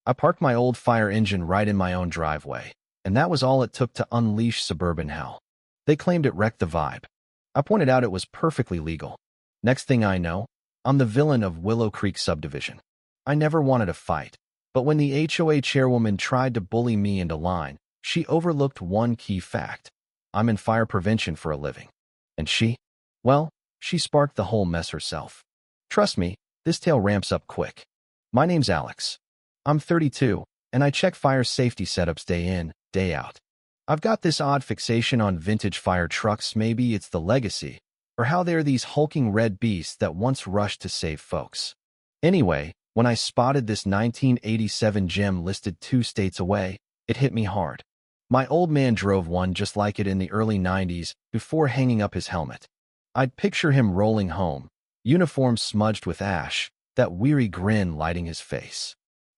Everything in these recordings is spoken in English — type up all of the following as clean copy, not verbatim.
I parked my old fire engine right in my own driveway, and that was all it took to unleash suburban hell. They claimed it wrecked the vibe. I pointed out it was perfectly legal. Next thing I know, I'm the villain of Willow Creek subdivision. I never wanted a fight, but when the HOA chairwoman tried to bully me into line, she overlooked one key fact. I'm in fire prevention for a living. And well, she sparked the whole mess herself. Trust me, this tale ramps up quick. My name's Alex. I'm 32, and I check fire safety setups day in, day out. I've got this odd fixation on vintage fire trucks. Maybe it's the legacy, or how they're these hulking red beasts that once rushed to save folks. Anyway, when I spotted this 1987 gem listed 2 states away, it hit me hard. My old man drove one just like it in the early 90s before hanging up his helmet. I'd picture him rolling home, uniform smudged with ash, that weary grin lighting his face.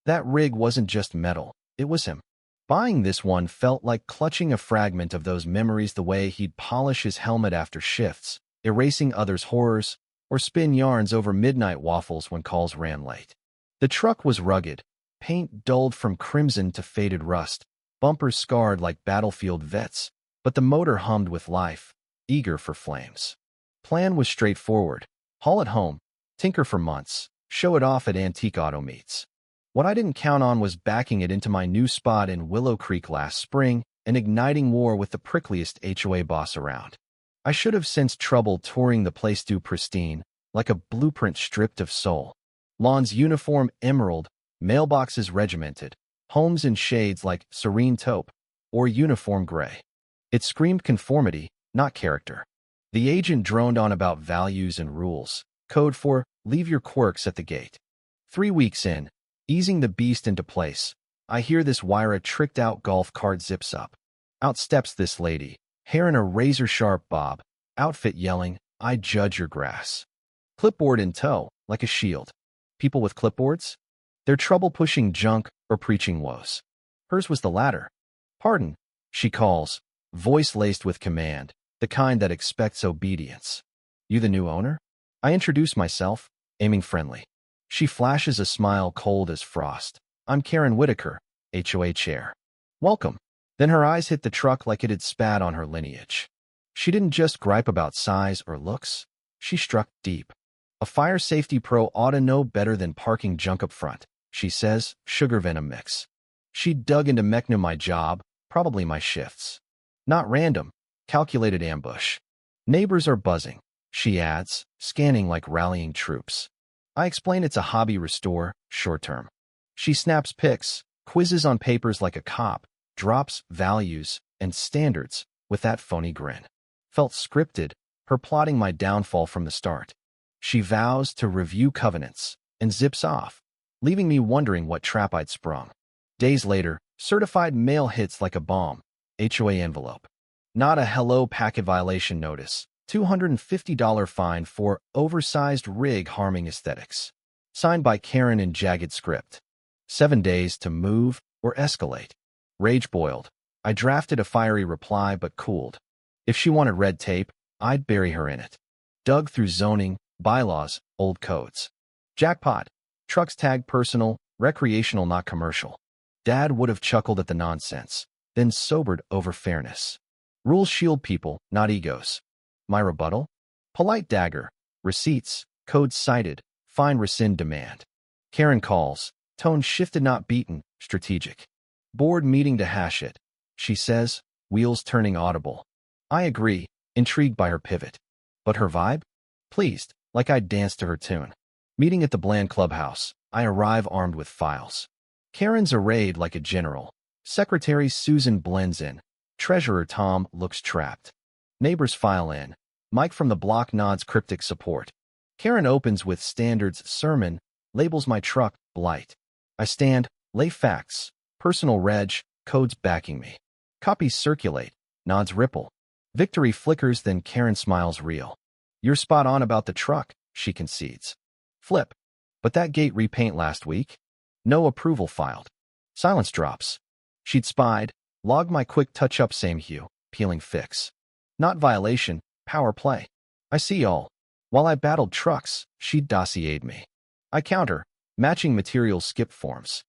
That rig wasn't just metal, it was him. Buying this one felt like clutching a fragment of those memories, the way he'd polish his helmet after shifts, erasing others' horrors, or spin yarns over midnight waffles when calls ran late. The truck was rugged, paint dulled from crimson to faded rust, bumpers scarred like battlefield vets, but the motor hummed with life, eager for flames. Plan was straightforward: haul it home, tinker for months, show it off at antique auto meets. What I didn't count on was backing it into my new spot in Willow Creek last spring and igniting war with the prickliest HOA boss around. I should have sensed trouble touring the place too pristine, like a blueprint stripped of soul. Lawns uniform emerald, mailboxes regimented, homes in shades like serene taupe or uniform gray. It screamed conformity, not character. The agent droned on about values and rules, code for leave your quirks at the gate. 3 weeks in, easing the beast into place, I hear this wire a tricked-out golf cart zips up. Out steps this lady, hair in a razor-sharp bob, outfit yelling, "I judge your grass." Clipboard in tow, like a shield. People with clipboards? They're trouble pushing junk or preaching woes. Hers was the latter. "Pardon," she calls, voice laced with command, the kind that expects obedience. "You the new owner?" I introduce myself, aiming friendly. She flashes a smile cold as frost. "I'm Karen Whitaker, HOA chair." "Welcome." Then her eyes hit the truck like it had spat on her lineage. She didn't just gripe about size or looks. She struck deep. "A fire safety pro ought to know better than parking junk up front," she says, sugar venom mix. She dug into mechna my job, probably my shifts. "Not random, calculated ambush." "Neighbors are buzzing," she adds, scanning like rallying troops. I explain it's a hobby restore, short-term. She snaps pics, quizzes on papers like a cop, drops values and standards with that phony grin. Felt scripted, her plotting my downfall from the start. She vows to review covenants and zips off, leaving me wondering what trap I'd sprung. Days later, certified mail hits like a bomb. HOA envelope. Not a hello packet violation notice. $250 fine for oversized rig harming aesthetics. Signed by Karen in jagged script. 7 days to move or escalate. Rage boiled. I drafted a fiery reply but cooled. If she wanted red tape, I'd bury her in it. Dug through zoning, bylaws, old codes. Jackpot. Trucks tagged personal, recreational not commercial. Dad would have chuckled at the nonsense, then sobered over fairness. Rules shield people, not egos. My rebuttal? Polite dagger. Receipts, codes cited, fine rescind demand. Karen calls, tone shifted not beaten, strategic. Board meeting to hash it. She says, wheels turning audible. I agree, intrigued by her pivot. But her vibe? Pleased, like I'd danced to her tune. Meeting at the Bland clubhouse, I arrive armed with files. Karen's arrayed like a general. Secretary Susan blends in. Treasurer Tom looks trapped. Neighbors file in. Mike from the block nods cryptic support. Karen opens with standards sermon, labels my truck blight. I stand, lay facts, personal reg, codes backing me. Copies circulate, nods ripple. Victory flickers, then Karen smiles real. You're spot on about the truck, she concedes. Flip. But that gate repaint last week? No approval filed. Silence drops. She'd spied, logged my quick touch-up same hue, peeling fix. Not violation, power play. I see all. While I battled trucks, she'd dossiered me. I counter, matching materials skip forms.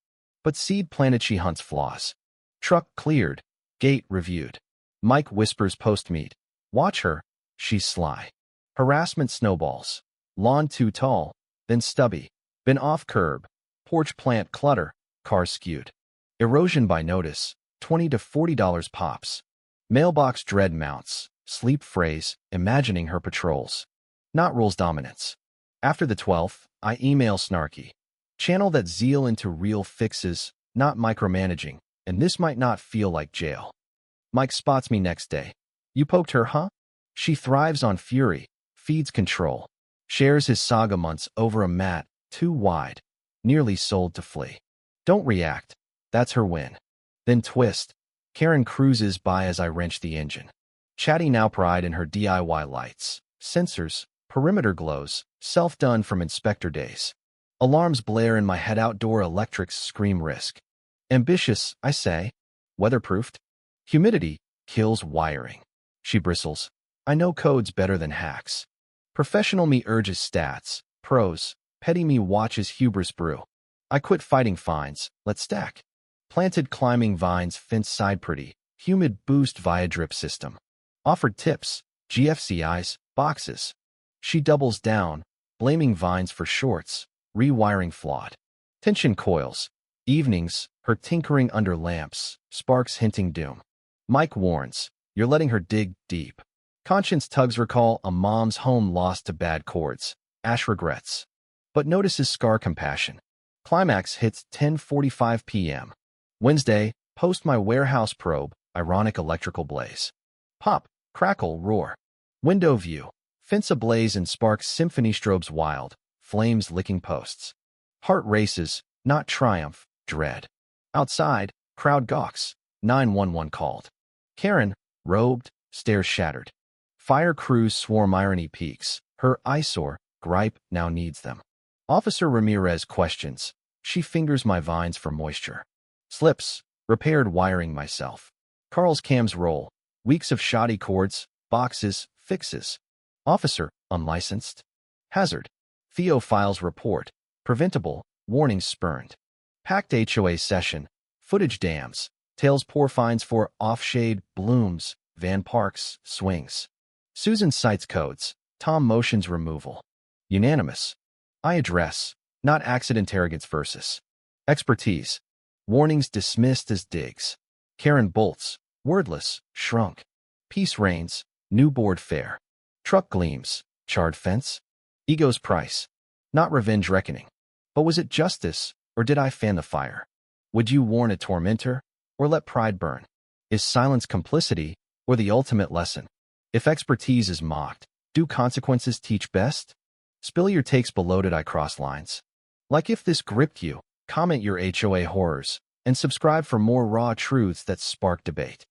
But seed planted, she hunts flaws. Truck cleared. Gate reviewed. Mike whispers post-meet. Watch her. She's sly. Harassment snowballs. Lawn too tall. Then stubby. Been off curb. Porch plant clutter. Car skewed. Erosion by notice. $20 to $40 pops. Mailbox dread mounts. Sleep phrase. Imagining her patrols. Not rules dominance. After the 12th, I email snarky. Channel that zeal into real fixes, not micromanaging, and this might not feel like jail. Mike spots me next day. You poked her, huh? She thrives on fury, feeds control, shares his saga months over a mat, too wide, nearly sold to flee. Don't react. That's her win. Then twist. Karen cruises by as I wrench the engine. Chatty now pride in her DIY lights, sensors, perimeter glows, self-done from inspector days. Alarms blare in my head, outdoor electrics scream risk. Ambitious, I say. Weatherproofed. Humidity kills wiring. She bristles. I know codes better than hacks. Professional me urges stats. Pros. Petty me watches hubris brew. I quit fighting fines. Let's stack. Planted climbing vines fence side pretty. Humid boost via drip system. Offered tips. GFCIs. Boxes. She doubles down, blaming vines for shorts. Rewiring flawed. Tension coils. Evenings, her tinkering under lamps, sparks hinting doom. Mike warns, you're letting her dig deep. Conscience tugs recall a mom's home lost to bad chords. Ash regrets. But notices scar compassion. Climax hits 10:45 p.m. Wednesday, post my warehouse probe, ironic electrical blaze. Pop, crackle, roar. Window view. Fence ablaze and sparks symphony strobes wild. Flames licking posts. Heart races, not triumph, dread. Outside, crowd gawks. 911 called. Karen, robed, stares shattered. Fire crews swarm, irony peaks. Her eyesore, gripe, now needs them. Officer Ramirez questions. She fingers my vines for moisture. Slips, repaired wiring myself. Carl's cams roll. Weeks of shoddy cords, boxes, fixes. Officer, unlicensed. Hazard. Theo files report. Preventable. Warnings spurned. Packed HOA session. Footage dams. Tails pour fines for off-shade, blooms, van parks, swings. Susan cites codes. Tom motions removal. Unanimous. I address. Not accident arrogance versus. Expertise. Warnings dismissed as digs. Karen bolts. Wordless. Shrunk. Peace reigns. New board fair. Truck gleams. Charred fence. Ego's price. Not revenge reckoning. But was it justice, or did I fan the fire? Would you warn a tormentor, or let pride burn? Is silence complicity, or the ultimate lesson? If expertise is mocked, do consequences teach best? Spill your takes below. Did I cross lines? Like if this gripped you, comment your HOA horrors, and subscribe for more raw truths that spark debate.